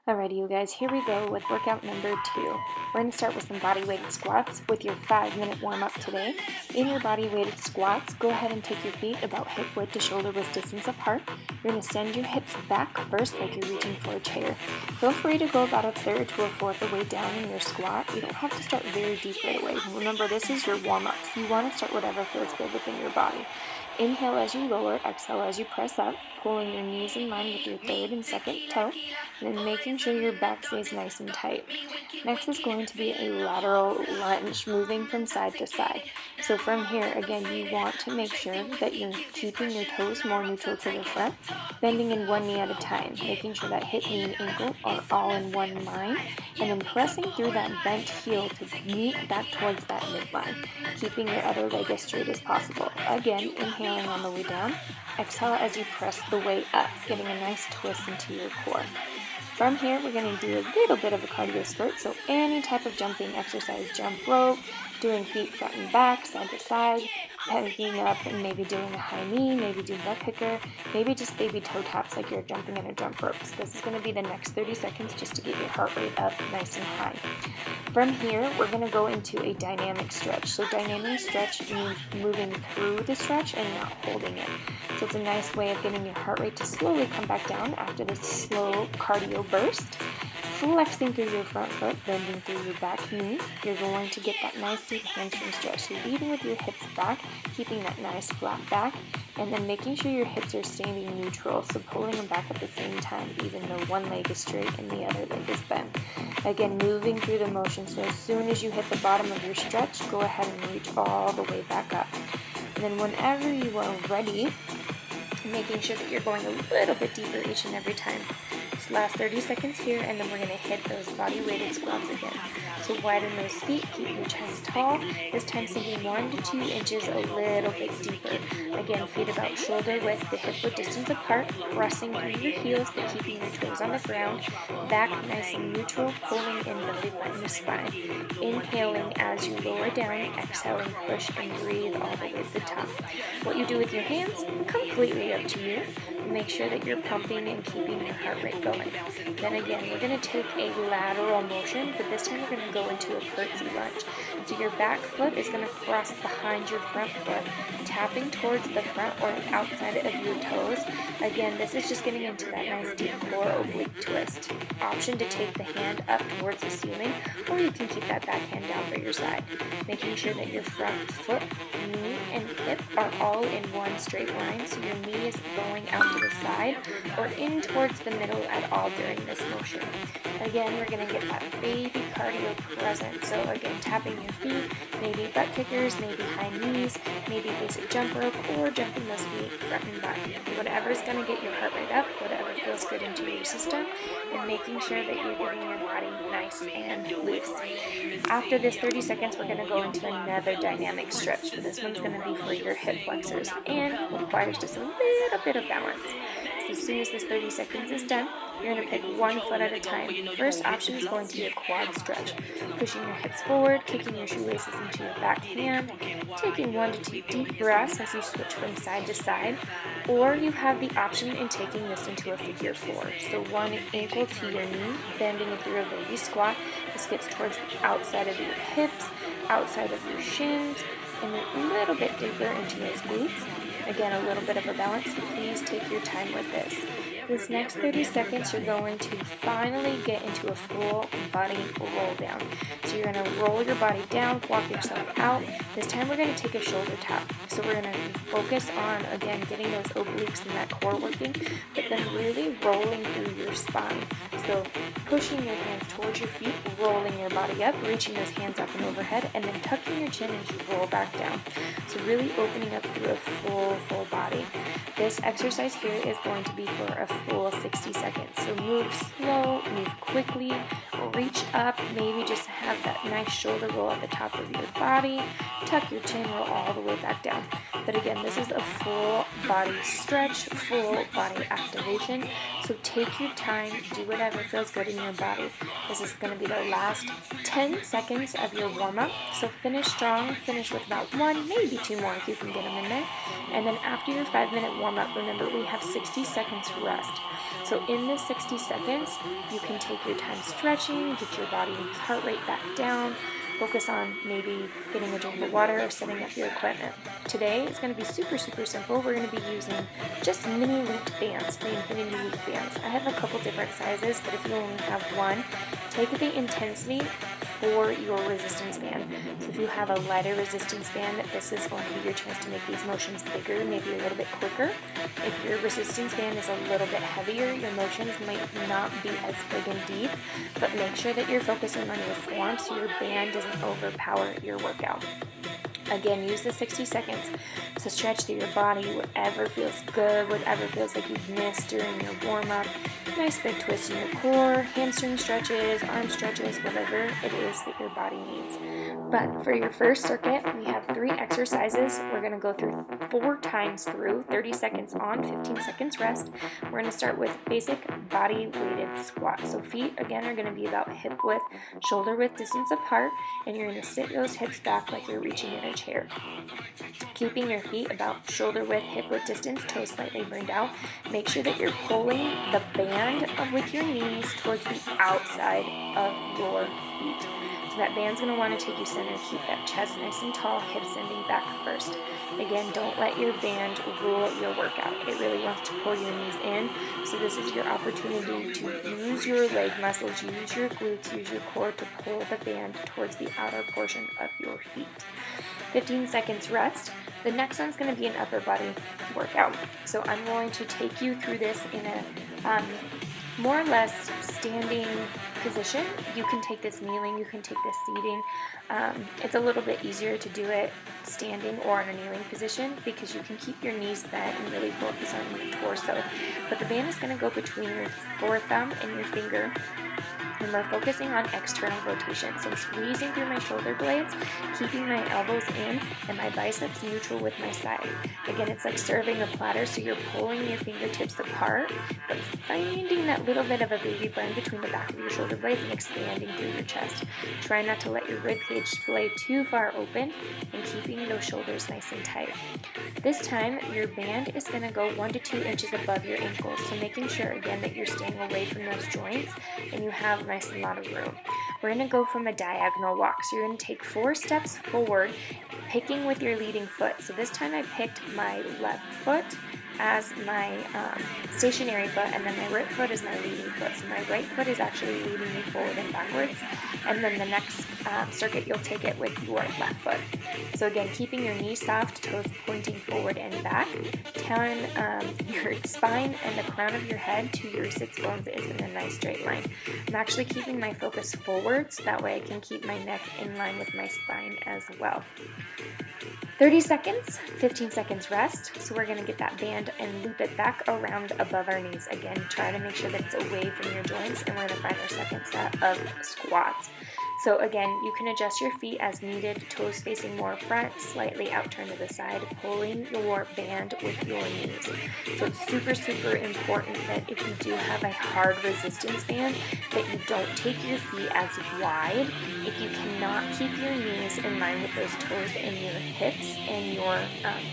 Alrighty, you guys, here we go with workout number 2. We're going to start with some body-weighted squats with your 5-minute warm-up today. In your body-weighted squats, go ahead and take your feet about hip width to shoulder width distance apart. You're going to send your hips back first like you're reaching for a chair. Feel free to go about a third to a fourth of the way down in your squat. You don't have to start very deep right away. Remember, this is your warm-up. You want to start whatever feels good within your body. Inhale as you lower, exhale as you press up, pulling your knees in line with your third and second toe, and then making sure your back stays nice and tight. Next is going to be a lateral lunge, moving from side to side. So from here, again, you want to make sure that you're keeping your toes more neutral to the front, bending in one knee at a time, making sure that hip, knee, and ankle are all in one line, and then pressing through that bent heel to meet back towards that midline, keeping your other leg as straight as possible. Again, inhaling on the way down, exhale as you press the way up, getting a nice twist into your core. From here, we're going to do a little bit of a cardio spurt, so any type of jumping exercise, jump rope, doing feet front and back, side to side, pegging up and maybe doing a high knee, maybe do butt kicker, maybe just baby toe taps like you're jumping in a jump rope. So this is going to be the next 30 seconds just to get your heart rate up nice and high. From here, we're going to go into a dynamic stretch. So dynamic stretch means moving through the stretch and not holding it. So it's a nice way of getting your heart rate to slowly come back down after this slow cardio burst. Flexing through your front foot, bending through your back knee, you're going to get that nice deep hamstring stretch. So leading with your hips back, keeping that nice flat back, and then making sure your hips are staying neutral, so pulling them back at the same time, even though one leg is straight and the other leg is bent. Again, moving through the motion, so as soon as you hit the bottom of your stretch, go ahead and reach all the way back up. And then whenever you are ready, making sure that you're going a little bit deeper each and every time. This last 30 seconds here, and then we're going to hit those body-weighted squats again. So widen those feet, keep your chest tall, this time sinking 1 to 2 inches a little bit deeper. Again, feet about shoulder width to hip width distance apart, pressing through your heels but keeping your toes on the ground, back nice and neutral, pulling in belly button to spine. Inhaling as you lower down, exhaling, push and breathe all the way to the top. What you do with your hands, completely up to you. Make sure that you're pumping and keeping your heart rate going. Then again, we're going to take a lateral motion, but this time we're going to go into a curtsy lunge. So your back foot is going to cross behind your front foot, tapping towards the front or outside of your toes. Again, this is just getting into that nice deep core oblique twist. Option to take the hand up towards the ceiling, or you can keep that back hand down by your side. Making sure that your front foot, knee, and hip are all in one straight line, so your knee is going out to the side or in towards the middle at all during this motion. Again, we're going to get that baby cardio present. So again, tapping your feet, maybe butt kickers, maybe high knees, maybe basic jump rope, or jumping those feet front and back. Whatever is going to get your heart rate up, whatever feels good into your system, and making sure that you're getting your body nice and loose. After this 30 seconds, we're going to go into another dynamic stretch. So this one's going to be for your hip flexors and requires just a little bit of balance. So as soon as this 30 seconds is done, you're going to pick one foot at a time. The first option is going to be a quad stretch. Pushing your hips forward, kicking your shoelaces into your back hand, taking 1 to 2 deep breaths as you switch from side to side, or you have the option in taking this into a figure 4. So one ankle to your knee, bending it through a baby squat. This gets towards the outside of your hips, outside of your shins, and a little bit deeper into those glutes. Again, a little bit of a balance, so please take your time with this. This next 30 seconds, you're going to finally get into a full body roll down. So you're going to roll your body down, walk yourself out. This time we're going to take a shoulder tap. So we're going to focus on, again, getting those obliques and that core working, but then really rolling through your spine. So pushing your hands towards your feet, rolling your body up, reaching those hands up and overhead, and then tucking your chin as you roll back down. So really opening up through a full body. This exercise here is going to be for a full 60 seconds. So move slow, move quickly, reach up, maybe just have that nice shoulder roll at the top of your body, tuck your chin, roll all the way back down. But again, this is a full body stretch, full body activation. So take your time, do whatever feels good in your body. This is going to be the last 10 seconds of your warm-up. So finish strong, finish with about 1, maybe 2 more if you can get them in there. And then after your 5-minute warm-up, remember we have 60 seconds to rest. So in this 60 seconds, you can take your time stretching, get your body's heart rate back down, focus on maybe getting a drink of water or setting up your equipment. Today it's going to be super simple. We're going to be using just mini looped bands, the Inifinity loop bands. I have a couple different sizes, but if you only have one, take the intensity for your resistance band. So if you have a lighter resistance band, this is going to be your chance to make these motions bigger, maybe a little bit quicker. If your resistance band is a little bit heavier, your motions might not be as big and deep, but make sure that you're focusing on your form so your band doesn't overpower your workout. Again, use the 60 seconds to stretch through your body, whatever feels good, whatever feels like you've missed during your warm-up. Nice big twist in your core, hamstring stretches, arm stretches, whatever it is that your body needs. But for your first circuit, we have 3 exercises. We're going to go through 4 times through, 30 seconds on, 15 seconds rest. We're going to start with basic body weighted squats. So feet, again, are going to be about hip width, shoulder width distance apart, and you're going to sit those hips back like you're reaching in a chair. Keeping your feet about shoulder width, hip width distance, toes slightly burned out. Make sure that you're pulling the band with your knees towards the outside of your feet. So that band's going to want to take you center. Keep that chest nice and tall, hips sending back first. Again, don't let your band rule your workout. It really wants to pull your knees in. So this is your opportunity to use your leg muscles, use your glutes, use your core to pull the band towards the outer portion of your feet. 15 seconds rest. The next one's going to be an upper body workout. So I'm going to take you through this in a more or less standing position. You can take this kneeling, you can take this seating. It's a little bit easier to do it standing or in a kneeling position because you can keep your knees bent and really focus on your torso. But the band is going to go between your forethumb and your finger. And we're focusing on external rotation. So I'm squeezing through my shoulder blades, keeping my elbows in and my biceps neutral with my side. Again, it's like serving a platter, so you're pulling your fingertips apart, but finding that little bit of a baby burn between the back of your shoulder blades and expanding through your chest. Try not to let your rib cage splay too far open and keeping those shoulders nice and tight. This time, your band is going to go 1 to 2 inches above your ankles, so making sure again that you're staying away from those joints and you have a nice amount of room. We're going to go from a diagonal walk, so you're going to take 4 steps forward, picking with your leading foot. So this time I picked my left foot as my stationary foot, and then my right foot is my leading foot. So my right foot is actually leading me forward and backwards, and then the next circuit you'll take it with your left foot. So again, keeping your knees soft, toes pointing forward and back. Telling your spine and the crown of your head to your sits bones is in a nice straight line. I'm actually keeping my focus forwards, that way I can keep my neck in line with my spine as well. 30 seconds, 15 seconds rest. So we're going to get that band and loop it back around above our knees. Again, try to make sure that it's away from your joints, and we're going to find our second set of squats. So again, you can adjust your feet as needed, toes facing more front, slightly out turn to the side, pulling your band with your knees. So it's super important that if you do have a hard resistance band, that you don't take your feet as wide if you cannot keep your knees in line with those toes and your hips and your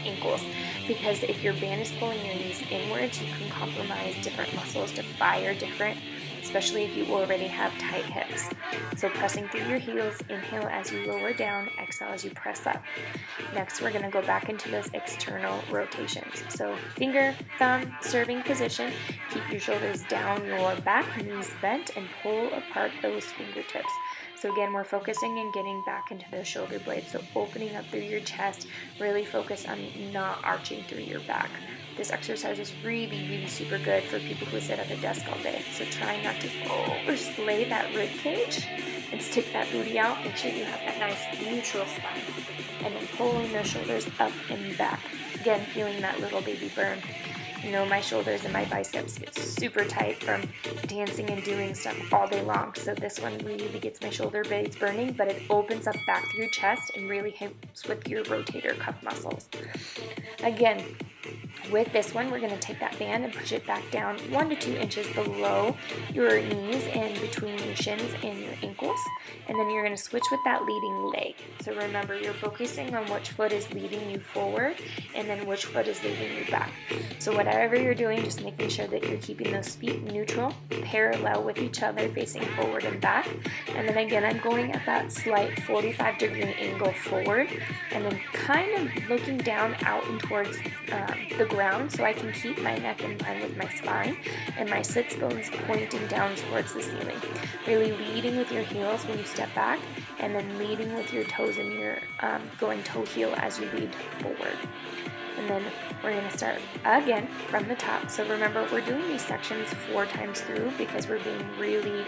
ankles. Because if your band is pulling your knees inwards, you can compromise different muscles to fire different, especially if you already have tight hips. So pressing through your heels, inhale as you lower down, exhale as you press up. Next, we're going to go back into those external rotations. So finger, thumb, serving position. Keep your shoulders down your back, knees bent, and pull apart those fingertips. So again, we're focusing and getting back into those shoulder blades. So opening up through your chest, really focus on not arching through your back. This exercise is really super good for people who sit at the desk all day. So try not to oversplay that rib cage and stick that booty out. Make sure you have that nice neutral spine. And then pulling those shoulders up and back. Again, feeling that little baby burn. You know, my shoulders and my biceps get super tight from dancing and doing stuff all day long. So this one really gets my shoulder blades burning, but it opens up back through your chest and really helps with your rotator cuff muscles. Again, With this one, we're going to take that band and push it back down 1 to 2 inches below your knees and between your shins and your ankles. And then you're going to switch with that leading leg. So remember, you're focusing on which foot is leading you forward and then which foot is leading you back. So whatever you're doing, just making sure that you're keeping those feet neutral, parallel with each other, facing forward and back. And then again, I'm going at that slight 45-degree angle forward and then kind of looking down out and towards the ground so I can keep my neck in line with my spine and my sits bones pointing down towards the ceiling. Really leading with your heels when you step back and then leading with your toes and your going toe heel as you lead forward. And then we're going to start again from the top. So remember, we're doing these sections 4 times through because we're being really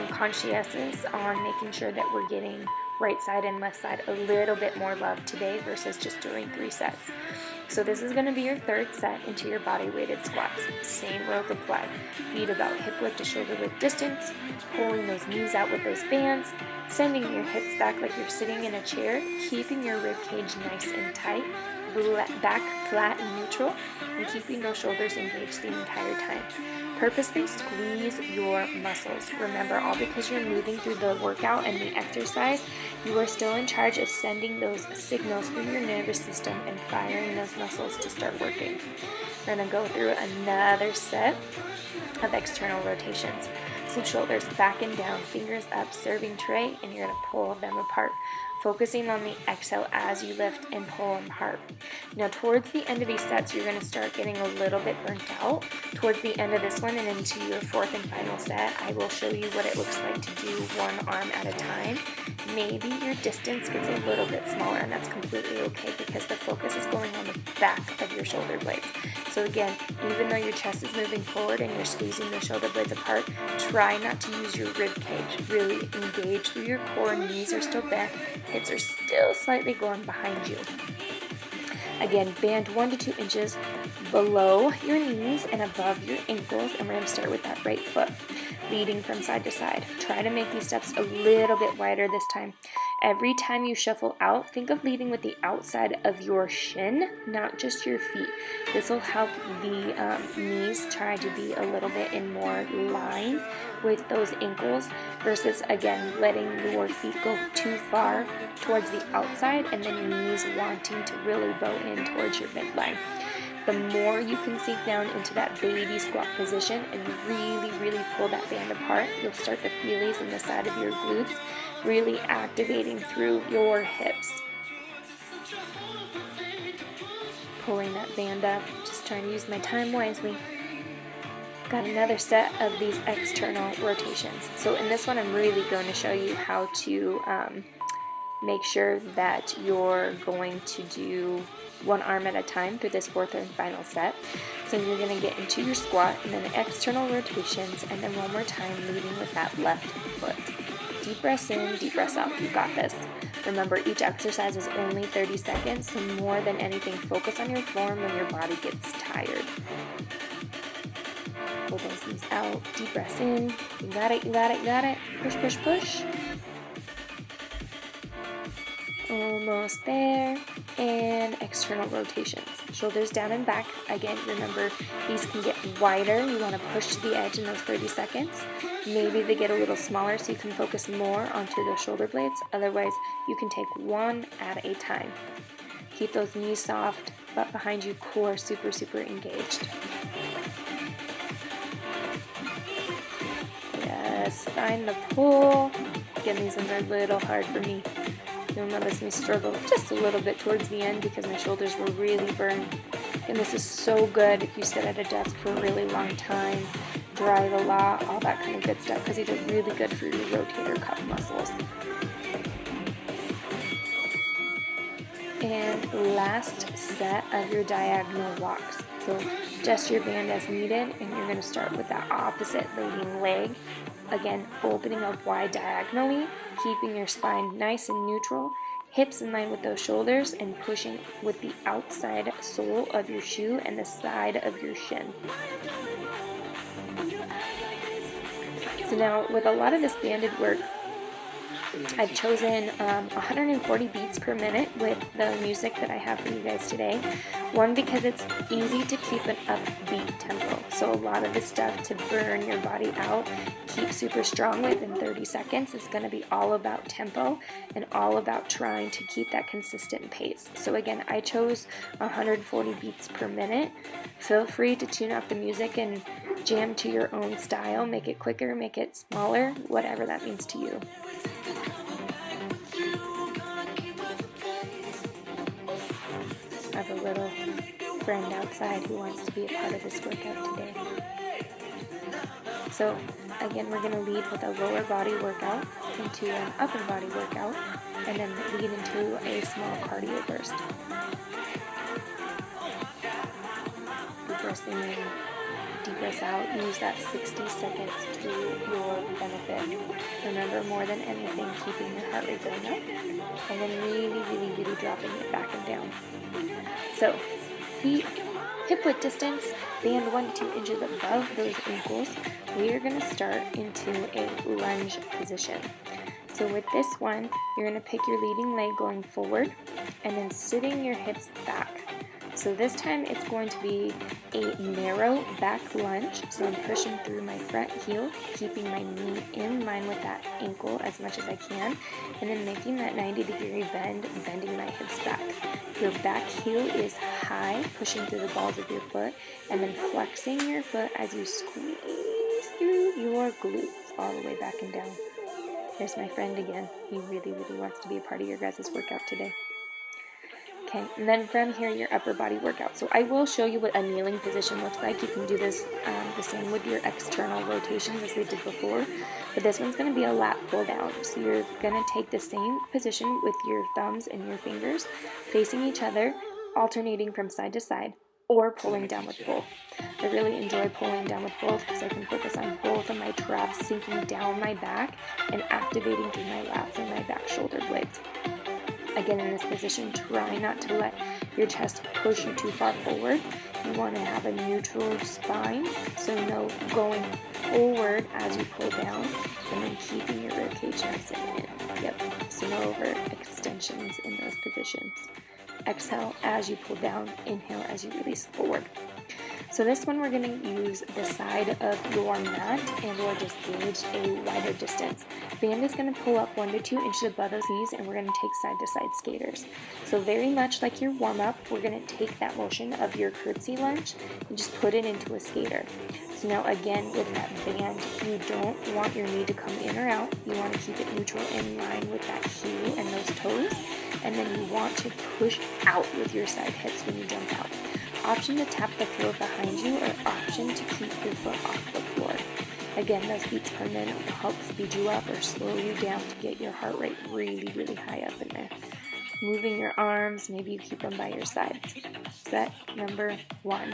conscientious on making sure that we're getting right side and left side a little bit more love today versus just doing 3 sets. So this is going to be your 3rd set into your body weighted squats. Same rules apply. Feet about hip width to shoulder width distance, pulling those knees out with those bands, sending your hips back like you're sitting in a chair, keeping your rib cage nice and tight, back flat and neutral, and keeping those shoulders engaged the entire time. Purposely squeeze your muscles. Remember, all because you're moving through the workout and the exercise, you are still in charge of sending those signals through your nervous system and firing those muscles to start working. We're going to go through another set of external rotations. So shoulders back and down, fingers up, serving tray, and you're going to pull them apart, focusing on the exhale as you lift and pull them apart. Now towards the end of these sets, you're going to start getting a little bit burnt out. Towards the end of this one and into your 4th and final set, I will show you what it looks like to do one arm at a time. Maybe your distance gets a little bit smaller, and that's completely okay because the focus is going on the back of your shoulder blades. So again, even though your chest is moving forward and you're squeezing the shoulder blades apart, try not to use your rib cage. Really engage through your core, knees are still bent, hips are still slightly going behind you. Again, band 1 to 2 inches below your knees and above your ankles, and we're going to start with that right foot, leading from side to side. Try to make these steps a little bit wider this time. Every time you shuffle out, think of leading with the outside of your shin, not just your feet. This will help the knees try to be a little bit in more line with those ankles versus, again, letting your feet go too far towards the outside and then your knees wanting to really bow in towards your midline. The more you can sink down into that baby squat position and really pull that band apart, you'll start to feel these in the side of your glutes, really activating through your hips. Pulling that band up, just trying to use my time wisely. Got another set of these external rotations. So in this one, I'm really going to show you how to make sure that you're going to do one arm at a time through this 4th and final set. So you're going to get into your squat and then the external rotations, and then one more time leading with that left foot. Deep breaths in, deep breaths out. You got this. Remember, each exercise is only 30 seconds, so more than anything, focus on your form when your body gets tired. Pull those knees out, deep breaths in. You got it, you got it, you got it. Push, push, push. Almost there. And external rotations. Shoulders down and back. Again, remember, these can get wider. You want to push to the edge in those 30 seconds. Maybe they get a little smaller so you can focus more onto those shoulder blades. Otherwise, you can take one at a time. Keep those knees soft, butt behind you, core super engaged. Yes, find the pull. Again, these ones are a little hard for me. You'll notice me struggle just a little bit towards the end because my shoulders were really burned. And this is so good if you sit at a desk for a really long time, drive a lot, all that kind of good stuff, because these are really good for your rotator cuff muscles. And last set of your diagonal walks. So adjust your band as needed, and you're going to start with that opposite leading leg. Again, opening up wide diagonally, keeping your spine nice and neutral, hips in line with those shoulders, and pushing with the outside sole of your shoe and the side of your shin. So now, with a lot of this banded work, I've chosen 140 beats per minute with the music that I have for you guys today. One, because it's easy to keep an upbeat tempo. So a lot of the stuff to burn your body out, keep super strong within 30 seconds is going to be all about tempo and all about trying to keep that consistent pace. So again, I chose 140 beats per minute. Feel free to tune out the music and jam to your own style. Make it quicker, make it smaller, whatever that means to you. I have a little friend outside who wants to be a part of this workout today. So again, we're going to lead with a lower body workout into an upper body workout, and then lead into a small cardio burst. Deep breaths in, deep breaths out. Use that 60 seconds to your benefit. Remember, more than anything, keeping your heart rate going up, and then really dropping it back and down. So, feet hip width distance, band 1 to 2 inches above those ankles. We are going to start into a lunge position. So with this one, you're going to pick your leading leg going forward and then sitting your hips back. So this time it's going to be a narrow back lunge. So I'm pushing through my front heel, keeping my knee in line with that ankle as much as I can, and then making that 90-degree bend, bending my hips back. Your back heel is high, pushing through the balls of your foot, and then flexing your foot as you squeeze through your glutes all the way back and down. There's my friend again. He really wants to be a part of your guys' workout today. Okay, and then from here, your upper body workout. So I will show you what a kneeling position looks like. You can do this the same with your external rotations as we did before, but this one's going to be a lat pull down. So you're going to take the same position with your thumbs and your fingers facing each other, alternating from side to side, or pulling down with both. I really enjoy pulling down with both because I can focus on both of my traps sinking down my back and activating through my lats and my back shoulder blades. Again, in this position, try not to let your chest push you too far forward. You want to have a neutral spine, so no going forward as you pull down, and then keeping your ribcage nice and in. Yep, so no over extensions in those positions. Exhale as you pull down, inhale as you release forward. So this one we're going to use the side of your mat and or just gauge a wider distance. Band is going to pull up 1 to 2 inches above those knees, and we're going to take side to side skaters. So very much like your warm up, we're going to take that motion of your curtsy lunge and just put it into a skater. So now again with that band, you don't want your knee to come in or out. You want to keep it neutral in line with that heel and those toes, and then you want to push out with your side hips when you jump out. Option to tap the floor behind you, or option to keep your foot off the floor. Again, those beats per minute will help speed you up or slow you down to get your heart rate really high up in there. Moving your arms, maybe you keep them by your sides. Set number 1.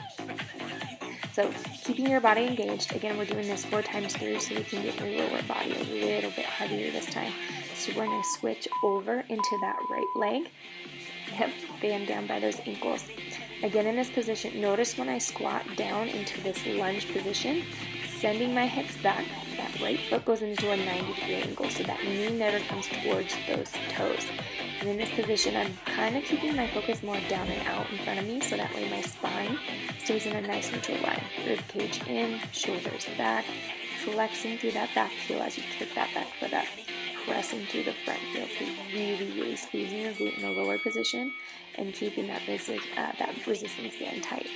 So keeping your body engaged. Again, we're doing this 4 times through so we can get your lower body a little bit heavier this time. So we're going to switch over into that right leg. Yep, band down by those ankles. Again, in this position, notice when I squat down into this lunge position, sending my hips back, that right foot goes into a 90-degree angle, so that knee never comes towards those toes. And in this position, I'm kind of keeping my focus more down and out in front of me, so that way my spine stays in a nice neutral line. Rib cage in, shoulders back, flexing through that back heel as you kick that back foot up. Pressing through the front heel to really squeezing your glute in the lower position and keeping that resistance band tight.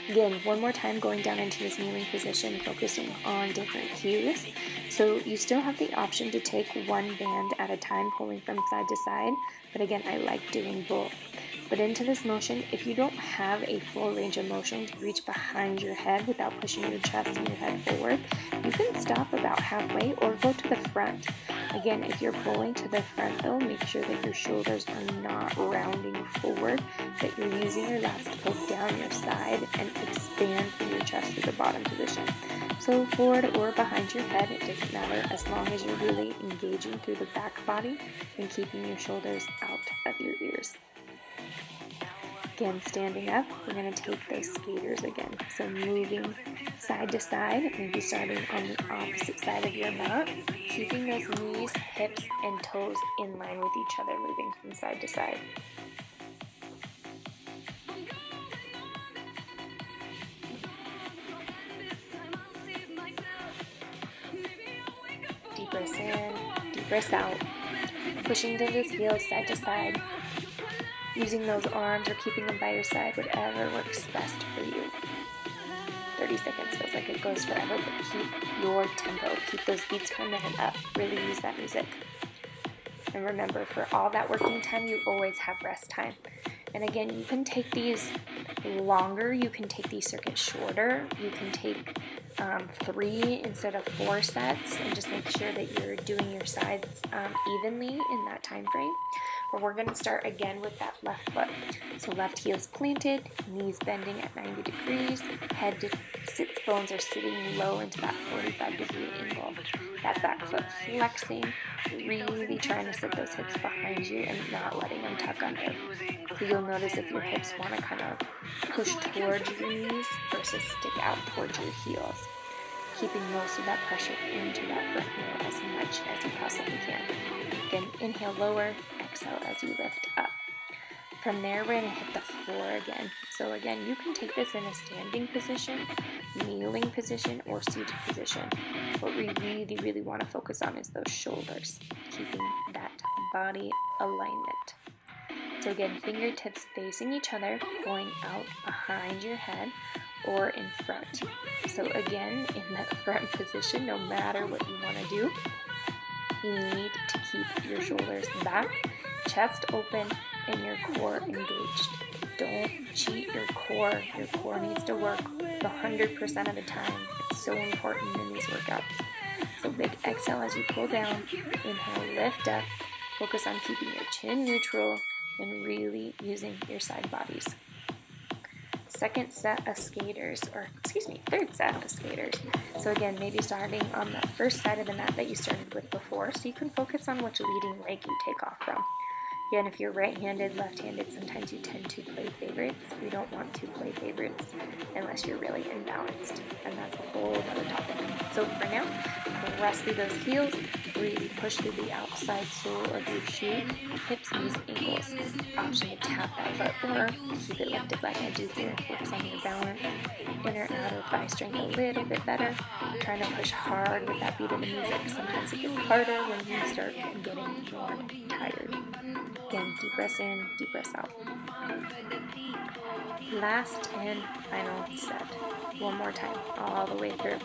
Again, one more time going down into this kneeling position, focusing on different cues. So you still have the option to take one band at a time, pulling from side to side, but again, I like doing both. But into this motion, if you don't have a full range of motion to reach behind your head without pushing your chest and your head forward, you can stop about halfway or go to the front. Again, if you're pulling to the front though, make sure that your shoulders are not rounding forward, that you're using your lats to pull down your side and expand through your chest through the bottom position. So forward or behind your head, it doesn't matter as long as you're really engaging through the back body and keeping your shoulders out of your ears. Again, standing up, we're going to take those skaters again. So moving side to side, maybe starting on the opposite side of your mat, keeping those knees, hips, and toes in line with each other, moving from side to side. breaths in, deep breaths out. Pushing those heels side to side. Using those arms or keeping them by your side, whatever works best for you. 30 seconds feels like it goes forever, but keep your tempo. Keep those beats per minute up. Really use that music. And remember, for all that working time, you always have rest time. And again, you can take these longer. You can take these circuits shorter. You can take 3 instead of 4 sets, and just make sure that you're doing your sides evenly in that time frame. But we're going to start again with that left foot. So left heel's planted, knees bending at 90 degrees, head to sits bones are sitting low into that 45-degree angle. That back foot flexing, really trying to sit those hips behind you and not letting them tuck under. So you'll notice if your hips want to kind of push towards your knees versus stick out towards your heels. Keeping most of that pressure into that front heel as much as you possibly can. Again, inhale lower, exhale as you lift up. From there, we're going to hit the floor again. So again, you can take this in a standing position, kneeling position, or seated position. What we really, really want to focus on is those shoulders, keeping that body alignment. So again, fingertips facing each other, pulling out behind your head or in front. So again, in that front position, no matter what you want to do, you need to keep your shoulders back, chest open, and your core engaged. Don't cheat your core. Your core needs to work 100% of the time. It's so important in these workouts. So big exhale as you pull down. Inhale, lift up. Focus on keeping your chin neutral and really using your side bodies. Third set of skaters. So again, maybe starting on that first side of the mat that you started with before, so you can focus on which leading leg you take off from. Again, if you're right-handed, left-handed, sometimes you tend to play favorites. We don't want to play favorites unless you're really imbalanced, and that's a whole other topic. So for now, press through those heels, really push through the outside sole of your shoe, hips, knees, ankles. Option to tap that foot or keep it lifted like I do here. Focus on your balance, inner outer thigh strength a little bit better. Trying to push hard with that beat of the music. Sometimes it gets harder when you start getting more tired. Again, deep breaths in, deep breaths out. Last and final set. One more time, all the way through.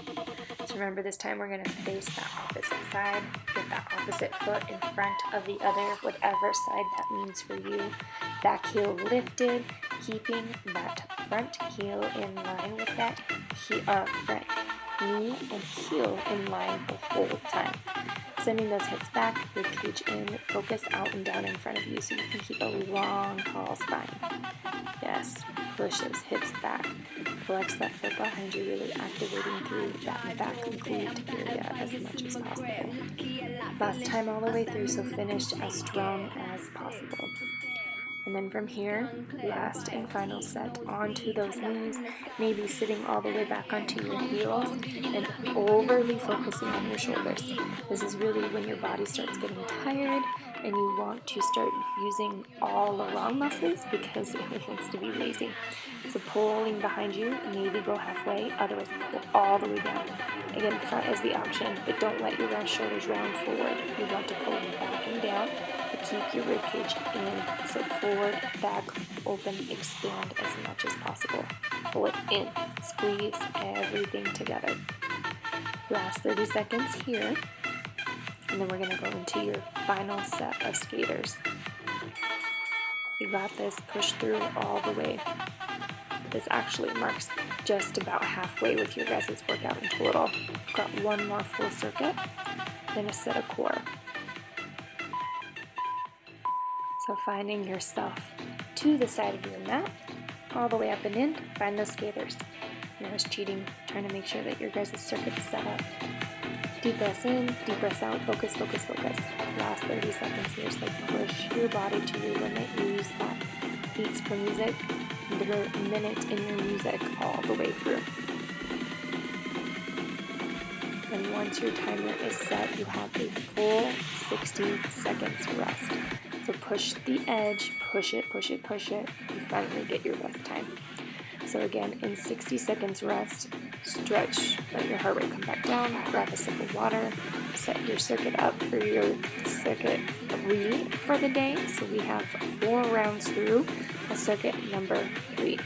So remember, this time we're going to face the opposite side, get that opposite foot in front of the other, whatever side that means for you. Back heel lifted, keeping that front heel in line with that front knee and heel in line the whole time. Sending those hips back, ribcage in, focus out and down in front of you so you can keep a long, tall spine. Yes, push those hips back. Flex that foot behind you, really activating through that back glute area as much as possible. Last time all the way through, so finish as strong as possible. And then from here, last and final set onto those knees, maybe sitting all the way back onto your heels and overly focusing on your shoulders. This is really when your body starts getting tired and you want to start using all the wrong muscles because it wants to be lazy. So pulling behind you, maybe go halfway, otherwise pull all the way down. Again, front is the option, but don't let your shoulders round forward. You want to pull them back and down. Keep your ribcage in, so forward, back, open, expand as much as possible. Pull it in, squeeze everything together. Last 30 seconds here, and then we're going to go into your final set of skaters. You got this, push through all the way. This actually marks just about halfway with your guys' workout in total. Got one more full circuit, then a set of core. So finding yourself to the side of your mat, all the way up and in, find those skaters. No cheating, trying to make sure that your guys' circuit is set up. Deep breaths in, deep breaths out, focus, focus, focus. Last 30 seconds here, so push your body to your limit. Use that beats per music, minute in your music all the way through. And once your timer is set, you have a full 60 seconds rest. So push the edge, push it, push it, push it. You finally get your rest time. So again, in 60 seconds rest, stretch, let your heart rate come back down, grab a sip of water, set your circuit up for your circuit 3 for the day. So we have 4 rounds through a circuit number 3.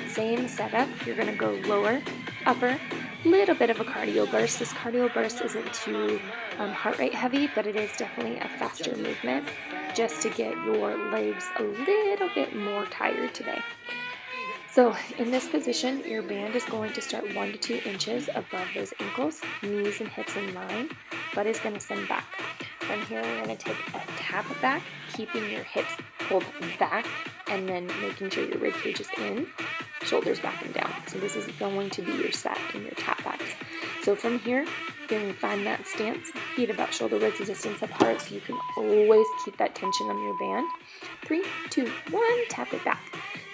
Same setup, you're going to go lower, upper, little bit of a cardio burst. This cardio burst isn't too heart rate heavy, but it is definitely a faster movement just to get your legs a little bit more tired today. So in this position, your band is going to start 1 to 2 inches above those ankles, knees and hips in line, butt is going to send back. From here, we're going to take a tap back, keeping your hips pulled back, and then making sure your rib cage is in, shoulders back and down. So this is going to be your set in your tap backs. So from here, you're going to find that stance, feet about shoulder width distance apart, so you can always keep that tension on your band. 3, 2, 1, tap it back.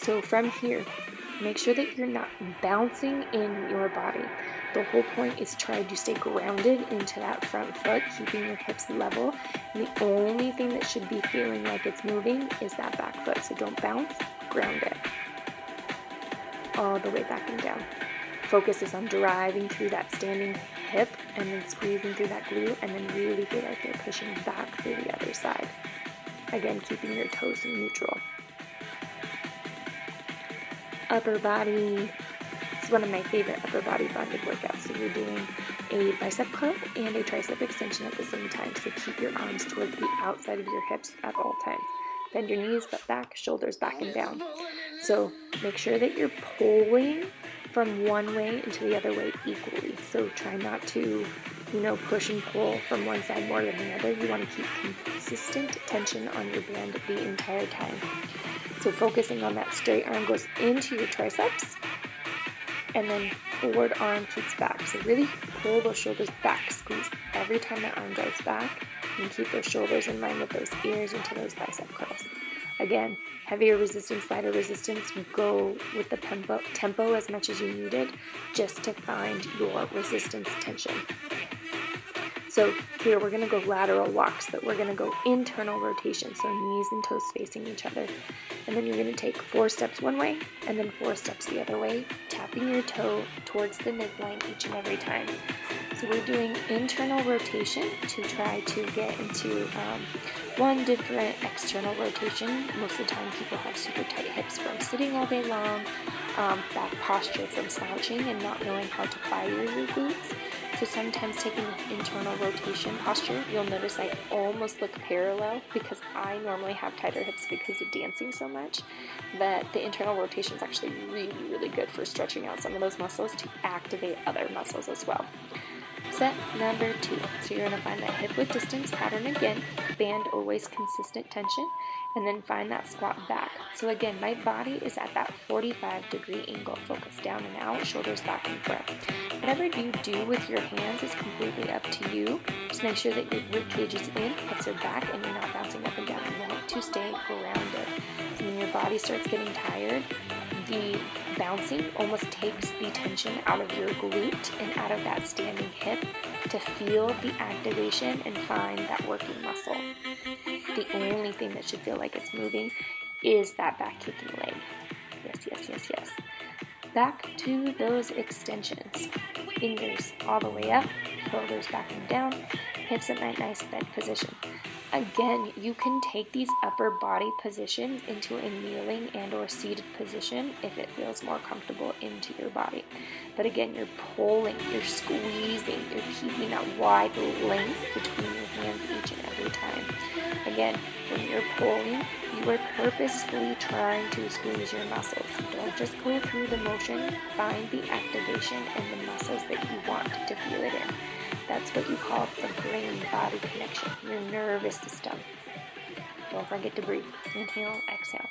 So from here, make sure that you're not bouncing in your body. The whole point is try to stay grounded into that front foot, keeping your hips level. And the only thing that should be feeling like it's moving is that back foot. So don't bounce, ground it. All the way back and down. Focus is on driving through that standing hip and then squeezing through that glute, and then really feel like you're pushing back through the other side. Again, keeping your toes neutral. Upper body. This is one of my favorite upper body bonded workouts. So you're doing a bicep curl and a tricep extension at the same time. So keep your arms towards the outside of your hips at all times. Bend your knees, butt back, shoulders back and down. So make sure that you're pulling from one way into the other way equally. So try not to, push and pull from one side more than the other. You want to keep consistent tension on your band the entire time. So focusing on that straight arm goes into your triceps, and then forward arm keeps back. So really pull those shoulders back, squeeze every time that arm drives back, and keep those shoulders in line with those ears into those bicep curls. Again, heavier resistance, lighter resistance, go with the tempo as much as you need it, just to find your resistance tension. So here we're going to go lateral walks, but we're going to go internal rotation, so knees and toes facing each other. And then you're going to take 4 steps one way, and then 4 steps the other way, tapping your toe towards the midline each and every time. So we're doing internal rotation to try to get into one different external rotation. Most of the time people have super tight hips from sitting all day long, back posture from slouching and not knowing how to fire your glutes. So sometimes taking this internal rotation posture, you'll notice I almost look parallel because I normally have tighter hips because of dancing so much. But the internal rotation is actually really, really good for stretching out some of those muscles to activate other muscles as well. Set number 2. So you're going to find that hip width distance pattern again, band always consistent tension, and then find that squat back. So again, my body is at that 45-degree angle. Focus down and out, shoulders back and front. Whatever you do with your hands is completely up to you. Just make sure that your rib cage is in, hips are back, and you're not bouncing up and down. You want to stay grounded. So when your body starts getting tired, the bouncing almost takes the tension out of your glute and out of that standing hip to feel the activation and find that working muscle. The only thing that should feel like it's moving is that back kicking leg. Yes, yes, yes, yes. Back to those extensions. Fingers all the way up, shoulders back and down, hips in that nice bent position. Again, you can take these upper body positions into a kneeling and or seated position if it feels more comfortable into your body. But again, you're pulling, you're squeezing, you're keeping that wide length between your hands each and every time. Again, when you're pulling, you are purposefully trying to squeeze your muscles. Don't just go through the motion, find the activation and the muscles that you want to feel it in. That's what you call the brain-body connection, your nervous system. Don't forget to breathe. Inhale, exhale.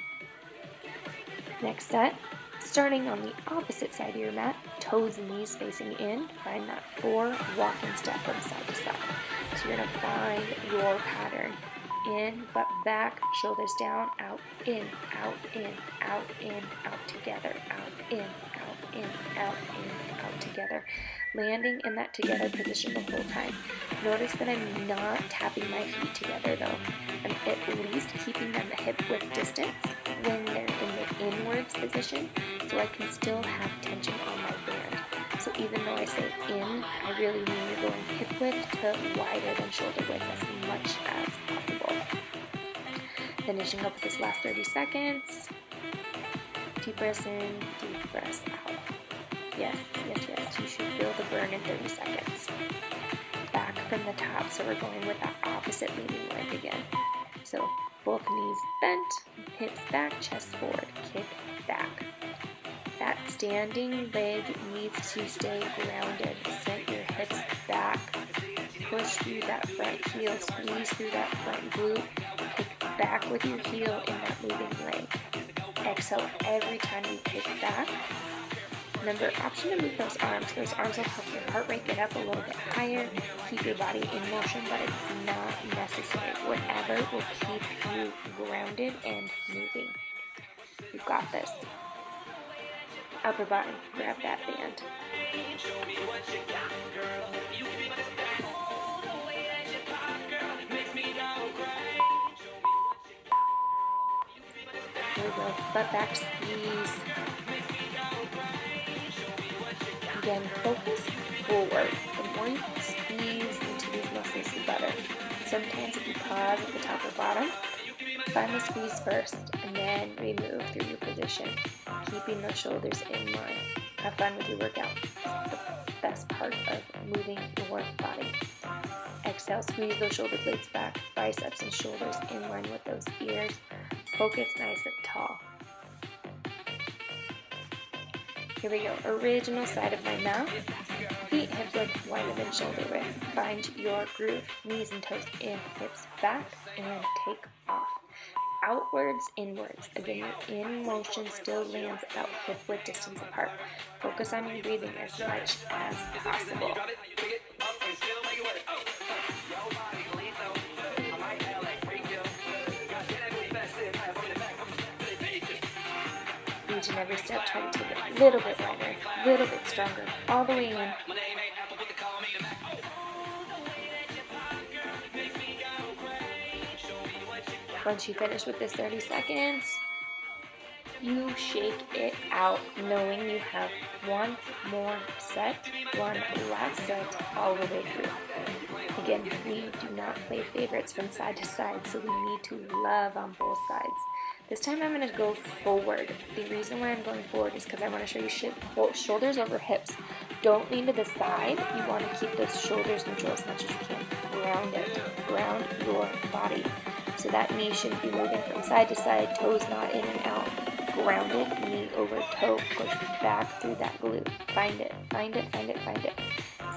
Next set, starting on the opposite side of your mat, toes and knees facing in. Find that 4 walking step from side to side. So you're going to find your pattern. In, butt back, shoulders down, out, in, out, in, out, in, out together, out, in, out, in, out, in, out together. Landing in that together position the whole time. Notice that I'm not tapping my feet together though. I'm at least keeping them a hip width distance when they're in the inwards position so I can still have tension on my band. So even though I say in, I really mean you're going hip width to wider than shoulder width as much as possible. Finishing up with this last 30 seconds. Deep breaths in, deep breaths out. Yes, yes, yes, you should feel the burn in 30 seconds. Back from the top, so we're going with that opposite leading leg again. So both knees bent, hips back, chest forward, kick back. That standing leg needs to stay grounded. Send your hips back, push through that front heel, squeeze through that front glute, kick back with your heel in that moving leg. Exhale every time you kick back. Remember, option to move those arms. Those arms will help your heart rate get up a little bit higher, keep your body in motion, but it's not necessary. Whatever will keep you grounded and moving. You've got this. Upper body, grab that band. There we go. Butt back squeeze. Again, focus forward. The more you squeeze into these muscles, the better. Sometimes if you pause at the top or bottom, find the squeeze first and then remove through your position, keeping those shoulders in line. Have fun with your workout. It's the best part of moving your body. Exhale, squeeze those shoulder blades back, biceps and shoulders in line with those ears. Focus nice and tall. Here we go, original side of my mat. Feet hip width wider than shoulder width. Find your groove, knees and toes in, hips back, and take off. Outwards, inwards. Again, your in motion still lands about hip width distance apart. Focus on your breathing as much as possible. Each and every step, try to take it a little bit wider, a little bit stronger, all the way in. Once you finish with this 30 seconds, you shake it out knowing you have one more set, one last set all the way through. Again, we do not play favorites from side to side, so we need to love on both sides. This time I'm going to go forward. The reason why I'm going forward is because I want to show you shoulders over hips. Don't lean to the side. You want to keep those shoulders neutral as much as you can. Ground it. Ground your body. So that knee shouldn't be moving from side to side, toes not in and out. Grounded, knee over toe, push back through that glute. Find it, find it, find it, find it.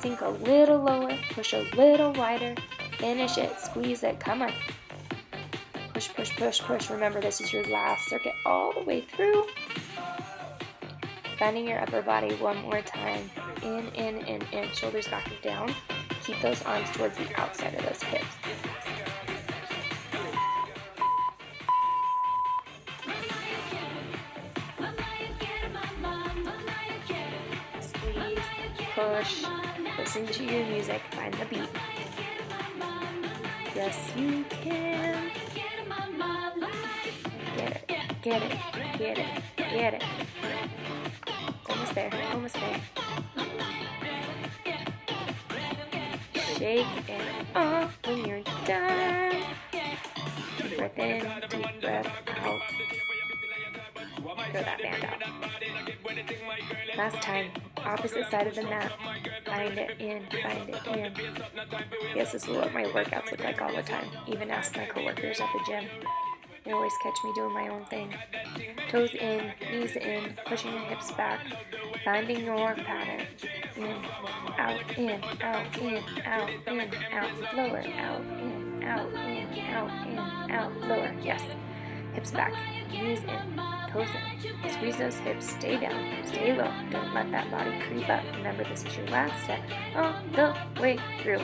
Sink a little lower, push a little wider, finish it, squeeze it, come on. Push, push, push, push. Remember, this is your last circuit all the way through. Bending your upper body one more time. In, shoulders back and down. Keep those arms towards the outside of those hips. Squeeze, push, listen to your music, find the beat. Yes, you can. Get it, get it, get it, get it. Almost there, almost there. Shake it off when you're done. Deep breath in, deep breath out. Throw that band out. Last time, opposite side of the mat. Find it in, find it in. Yes, this is what my workouts look like all the time. Even ask my coworkers at the gym. They always catch me doing my own thing. Toes in, knees in, pushing your hips back, finding your pattern. In, out, in, out, in, out, in, out, lower, out, in, out, in, out, in, out, lower. Yes. Hips back, knees in, toes in. Squeeze those hips, stay down, stay low. Don't let that body creep up. Remember, this is your last set all the way through.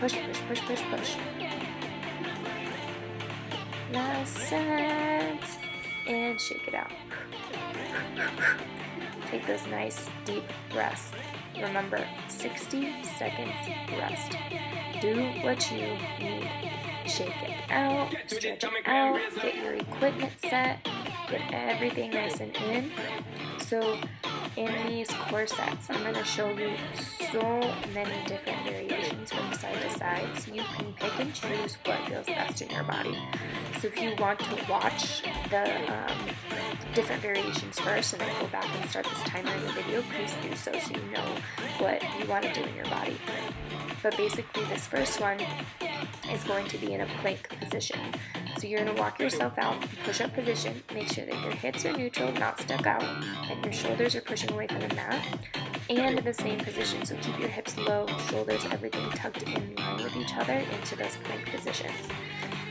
Push, push, push, push, push. Last set, and shake it out. Take those nice deep breaths. Remember, 60 seconds rest. Do what you need. Shake it out, stretch it out, get your equipment set, get everything nice and in. So In these core sets, I'm going to show you so many different variations from side to side, so you can pick and choose what feels best in your body. So if you want to watch the different variations first and then go back and start this timer in the video, please do so you know what you want to do in your body. But basically this first one is going to be in a plank position. So you're going to walk yourself out, push-up position, make sure that your hips are neutral, not stuck out, and your shoulders are pushing away from the mat, and the same position. So keep your hips low, shoulders, everything tucked in line with each other into those plank positions.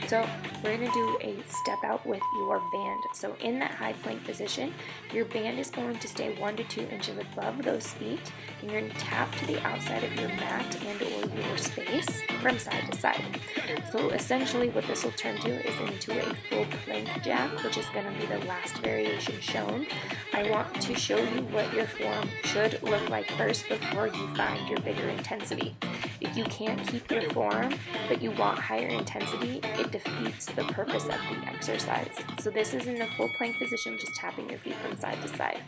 So we're going to do a step out with your band. So in that high plank position, your band is going to stay 1 to 2 inches above those feet, and you're going to tap to the outside of your mat and or your space from side to side. So essentially what this will turn to is into a full plank jack, which is going to be the last variation shown. I want to show you what your form should look like first before you find your bigger intensity. If you can't keep your form, but you want higher intensity, it defeats the purpose of the exercise. So this is in a full plank position, just tapping your feet from side to side.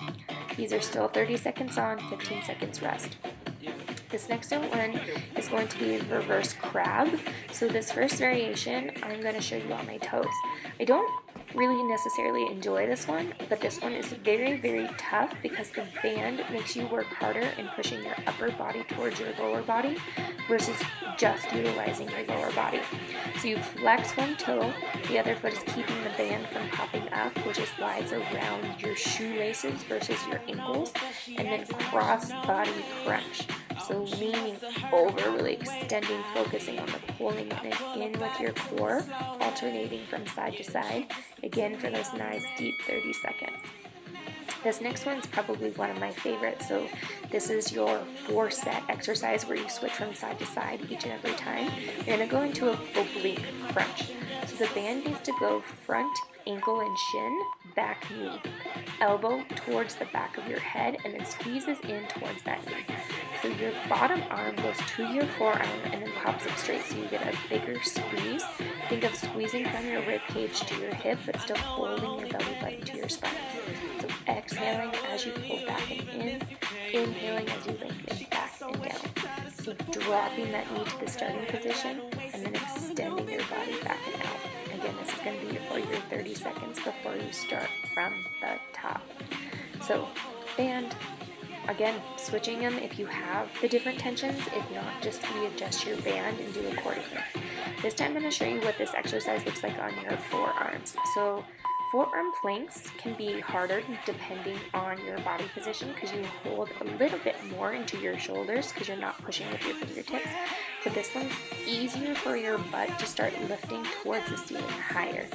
These are still 30 seconds on, 15 seconds rest. This next one is going to be reverse crab. So this first variation, I'm going to show you on my toes. I don't really necessarily enjoy this one, but this one is very, very tough because the band makes you work harder in pushing your upper body towards your lower body versus just utilizing your lower body. So you flex one toe, the other foot is keeping the band from popping up, which is why it's around your shoelaces versus your ankles, and then cross body crunch. So leaning over, really extending, focusing on the pulling it in with your core, alternating from side to side, again for those nice deep 30 seconds. This next one's probably one of my favorites. So this is your 4-set exercise where you switch from side to side each and every time. You're going to go into an oblique crunch. So the band needs to go front, ankle and shin, back knee, elbow towards the back of your head, and then squeezes in towards that knee. So your bottom arm goes to your forearm and then pops up straight, so you get a bigger squeeze. Think of squeezing from your rib cage to your hip, but still holding your belly button to your spine. So exhaling as you pull back and in, inhaling as you lengthen back and down. So dropping that knee to the starting position and then extending your body back and out. Again, this is going to be for your 30 seconds before you start from the top. So band, again, switching them if you have the different tensions. If not, just readjust your band and do accordingly. This time I'm going to show you what this exercise looks like on your forearms. So forearm planks can be harder depending on your body position because you hold a little bit more into your shoulders because you're not pushing with your fingertips. But this one's easier for your butt to start lifting towards the ceiling higher.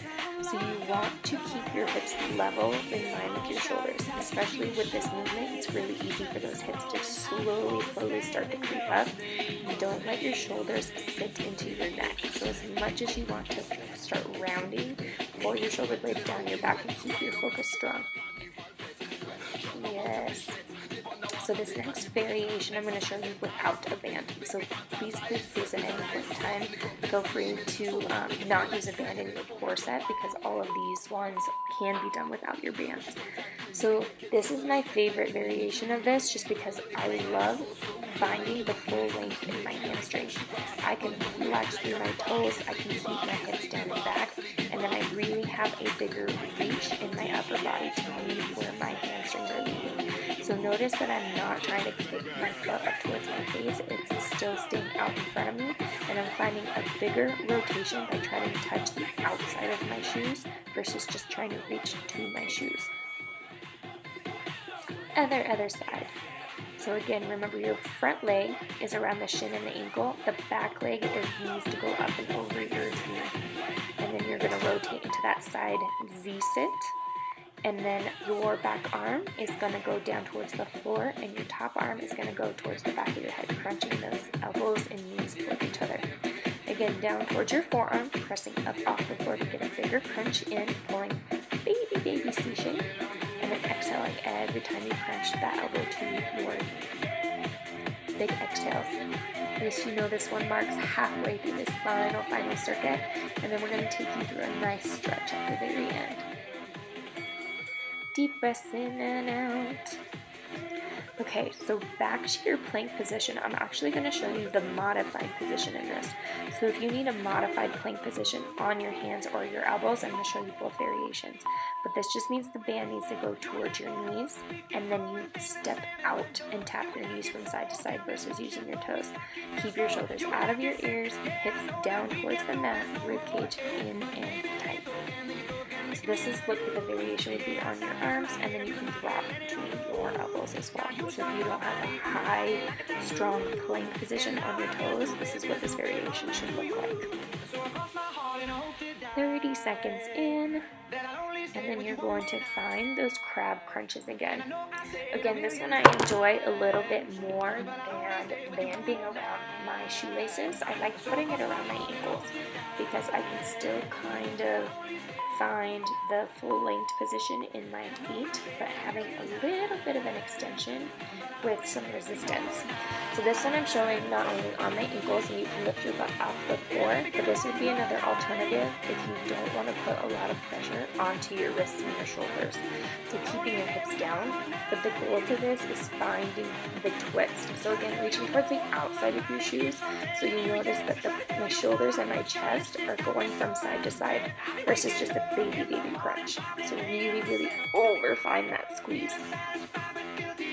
So you want to keep your hips level in line with your shoulders. Especially with this movement, it's really easy for those hips to slowly start to creep up. And don't let your shoulders sit into your neck. So as much as you want to start rounding, pull your shoulder blades down your back and keep your focus strong. Yes. So this next variation I'm going to show you without a band. So please at any point in time, feel free to not use a band in your core set because all of these ones can be done without your bands. So this is my favorite variation of this just because I love finding the full length in my hamstrings. I can flex through my toes, I can keep my hips down and back, and then I really have a bigger reach in my upper body to meet where my hamstrings are leading. So notice that I'm not trying to kick my foot up towards my face, it's still staying out in front of me, and I'm finding a bigger rotation by trying to touch the outside of my shoes versus just trying to reach to my shoes. Other side. So again, remember your front leg is around the shin and the ankle, the back leg needs to go up and over your knee, and then you're going to rotate into that side Z-sit. And then your back arm is going to go down towards the floor, and your top arm is going to go towards the back of your head, crunching those elbows and knees toward each other. Again, down towards your forearm, pressing up off the floor to get a bigger crunch in, pulling baby C shape, and then exhaling every time you crunch that elbow to your knee. Big exhales. At least you know this one marks halfway through this final circuit, and then we're going to take you through a nice stretch at the very end. Deep breaths in and out. Okay, so back to your plank position. I'm actually going to show you the modified position in this. So if you need a modified plank position on your hands or your elbows, I'm going to show you both variations. But this just means the band needs to go towards your knees, and then you step out and tap your knees from side to side versus using your toes. Keep your shoulders out of your ears, hips down towards the mat, ribcage in and tight. So this is what the variation would be on your arms, and then you can drop between your elbows as well. So if you don't have a high, strong plank position on your toes, this is what this variation should look like. 30 seconds in, and then you're going to find those crab crunches again. Again, this one I enjoy a little bit more than banding around my shoelaces. I like putting it around my ankles because I can still kind of find the full length position in my feet, but having a little bit of an extension with some resistance. So this one I'm showing not only on my ankles, and you can lift your butt off the floor, but this would be another alternative if you don't want to put a lot of pressure onto your wrists and your shoulders. So keeping your hips down, but the goal to this is finding the twist. So again, reaching towards the outside of your shoes, so you notice that my shoulders and my chest are going from side to side versus just a baby crunch. So really over-find that squeeze.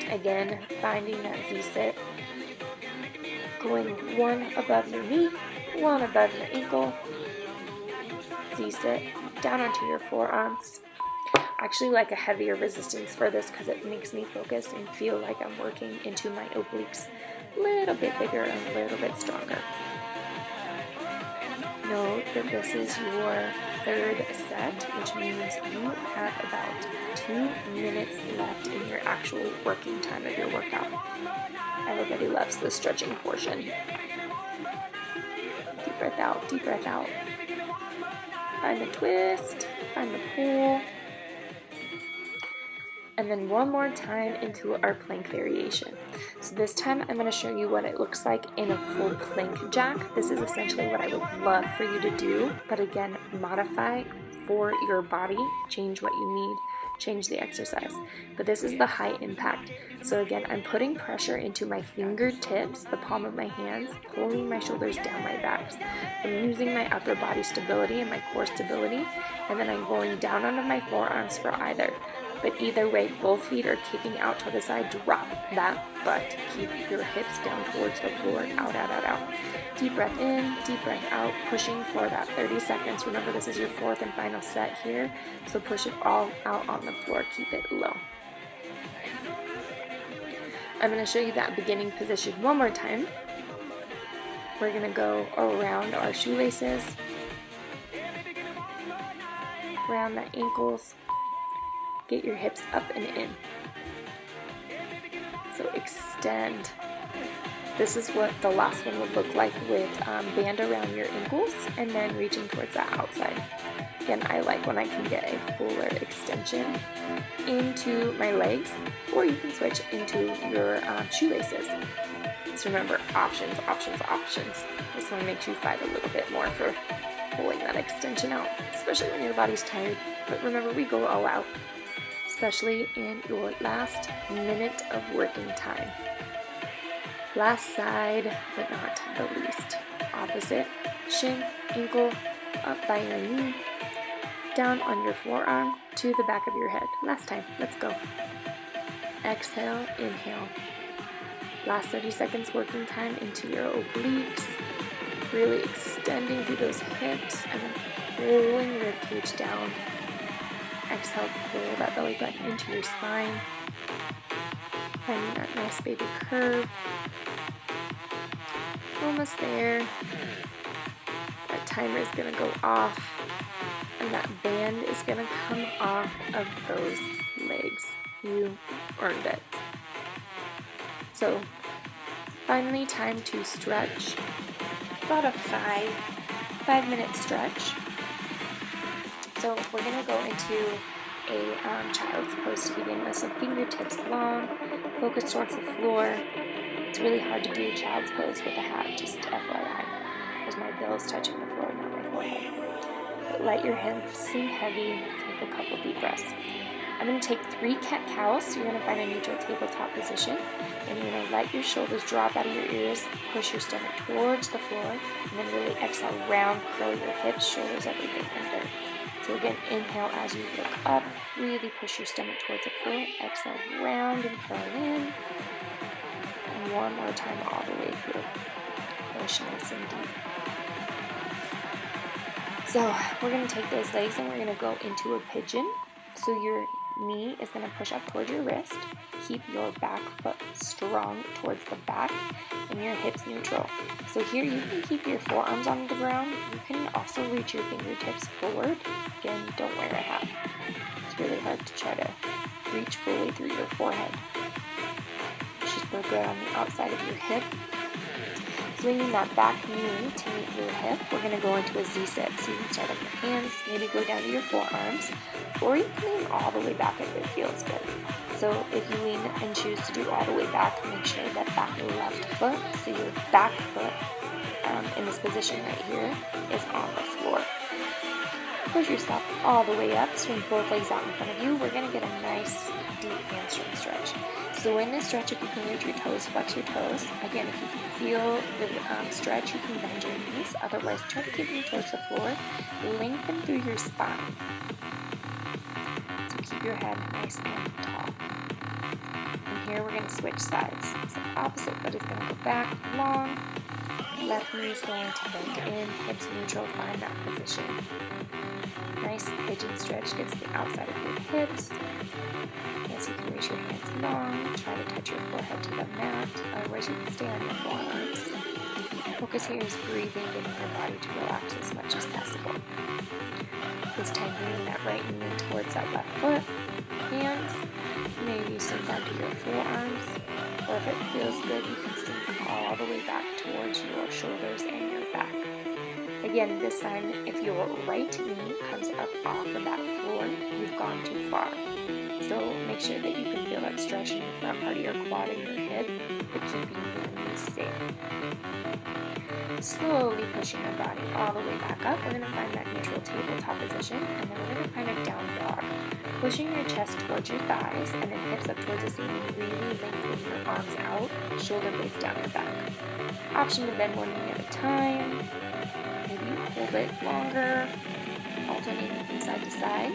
Again, finding that Z-sit, going one above your knee, one above your ankle, Z-sit, down onto your forearms. I actually like a heavier resistance for this because it makes me focus and feel like I'm working into my obliques a little bit bigger and a little bit stronger. Note that this is your third set, which means you have about 2 minutes left in your actual working time of your workout. Everybody loves the stretching portion. Deep breath out, deep breath out. Find the twist, find the pull. And then one more time into our plank variation. So this time I'm going to show you what it looks like in a full plank jack. This is essentially what I would love for you to do, but again, modify for your body, change what you need, change the exercise. But this is the high impact. So again, I'm putting pressure into my fingertips, the palm of my hands, pulling my shoulders down my back. I'm using my upper body stability and my core stability, and then I'm going down onto my forearms for either. But either way, both feet are kicking out to the side. Drop that butt. Keep your hips down towards the floor. Out, out, out, out. Deep breath in, deep breath out, pushing for that 30 seconds. Remember, this is your fourth and final set here, so push it all out on the floor. Keep it low. I'm going to show you that beginning position one more time. We're going to go around our shoelaces, around the ankles. Get your hips up and in. So extend. This is what the last one would look like with band around your ankles and then reaching towards the outside. Again, I like when I can get a fuller extension into my legs, or you can switch into your shoelaces. So remember, options. This one makes you fight a little bit more for pulling that extension out, especially when your body's tired. But remember, we go all out, especially in your last minute of working time. Last side, but not the least. Opposite, shin, ankle, up by your knee, down on your forearm to the back of your head. Last time, let's go. Exhale, inhale. Last 30 seconds working time into your obliques. Really extending through those hips and then pulling your ribcage down. Exhale, pull that belly button into your spine. Finding that nice baby curve. Almost there. That timer is going to go off, and that band is going to come off of those legs. You earned it. So, finally, time to stretch. About a 5-minute stretch. So we're going to go into a child's pose to begin with. So fingertips long, focus towards the floor. It's really hard to do a child's pose with a hat, just FYI. There's my bills touching the floor, not my forehead. But let your hips sink heavy. Take a couple deep breaths. I'm going to take 3 cat-cows, so you're going to find a neutral tabletop position, and you're going to let your shoulders drop out of your ears, push your stomach towards the floor, and then really exhale, round, curl your hips, shoulders, everything under. So again, inhale as you look up, really push your stomach towards the floor, exhale, round and curl in, and one more time all the way through. Push nice and deep. So we're going to take those legs and we're going to go into a pigeon. So your knee is going to push up towards your wrist. Keep your back foot strong towards the back and your hips neutral. So here you can keep your forearms on the ground. You can also reach your fingertips forward. Again, don't wear a hat. It's really hard to try to reach fully through your forehead. You should feel good on the outside of your hip. Swinging that back knee to meet your hip, we're going to go into a Z-sit. So you can start on your hands, maybe go down to your forearms, or you can lean all the way back if it feels good. So if you lean and choose to do all the way back, make sure that back left foot, so your back foot in this position right here, is on the floor. Push yourself all the way up, swing both legs out in front of you. We're going to get a nice deep hamstring stretch. So in this stretch, if you can reach your toes, flex your toes. Again, if you feel the stretch, you can bend your knees. Otherwise, try to keep them towards the floor. Lengthen through your spine. So keep your head nice and tall. And here we're going to switch sides. So opposite foot is going to go back long. Left knee is going to bend in, hips neutral, find that position. Nice pigeon stretch gets the outside of your hips. Yes, you can reach your hands long, try to touch your forehead to the mat, otherwise you can stay on your forearms. Focus here is breathing, getting your body to relax as much as possible. This time bringing that right knee towards that left foot, hands, maybe sink onto your forearms, or if it feels good, you can sink all the way back towards your shoulders and your back. Again, this time, if your right knee comes up off of that floor, you've gone too far. So make sure that you can feel that stretch in the front part of your quad and your hip, but keeping your knees safe. Slowly pushing your body all the way back up. We're going to find that neutral tabletop position, and then we're going to find a down dog. Pushing your chest towards your thighs, and then hips up towards the ceiling, really lengthening your arms out, shoulder blades down your back. Option to bend one knee at a time. Maybe hold it longer, alternating from side to side.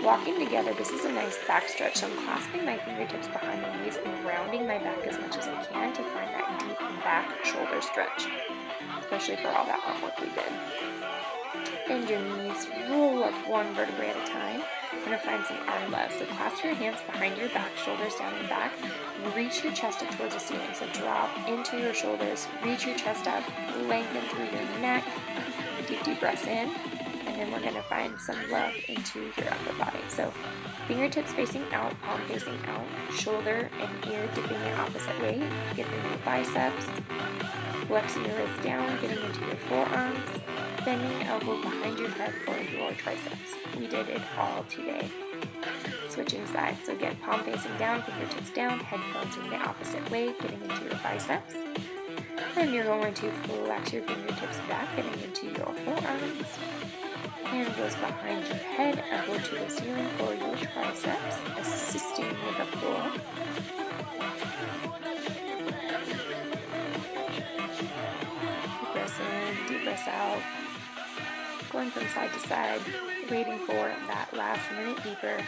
Walking together, this is a nice back stretch. So I'm clasping my fingertips behind my knees and rounding my back as much as I can to find that deep back shoulder stretch, especially for all that arm work we did. Bend your knees, roll up one vertebrae at a time. We're going to find some arm lifts. So clasp your hands behind your back, shoulders down and back, and reach your chest up towards the ceiling. So drop into your shoulders, reach your chest up, lengthen through your neck, deep breaths in, and then we're going to find some love into your upper body. So fingertips facing out, palm facing out, shoulder and ear dipping the opposite way, getting your biceps, flexing your wrists down, getting into your forearms, bending elbow behind your head for your triceps. We did it all today. Switching sides. So again, palm facing down, fingertips down, head bouncing the opposite way, getting into your biceps. Then you're going to flex your fingertips back, getting into your forearms. Hand goes behind your head, elbow to the ceiling for your triceps, assisting with the floor. Deep breaths in, deep breaths out. Going from side to side, waiting for that last minute deeper.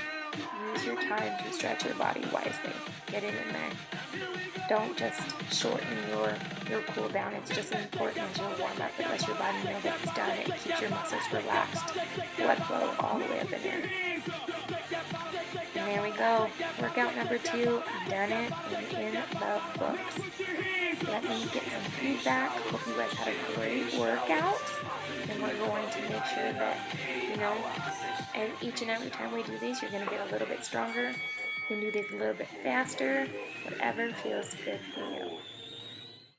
Use your time to stretch your body wisely. Get it in there. Don't just shorten your cool down. It's just as important as your warm up. It lets your body know that it's done. It keeps your muscles relaxed. Blood flow all the way up in there. And there we go. Workout number 2. Done it and in the books. Let me get some feedback. Hope you guys had a great workout. And we're going to make sure that, and each and every time we do these, you're going to get a little bit stronger. You can do these a little bit faster, whatever feels good for you.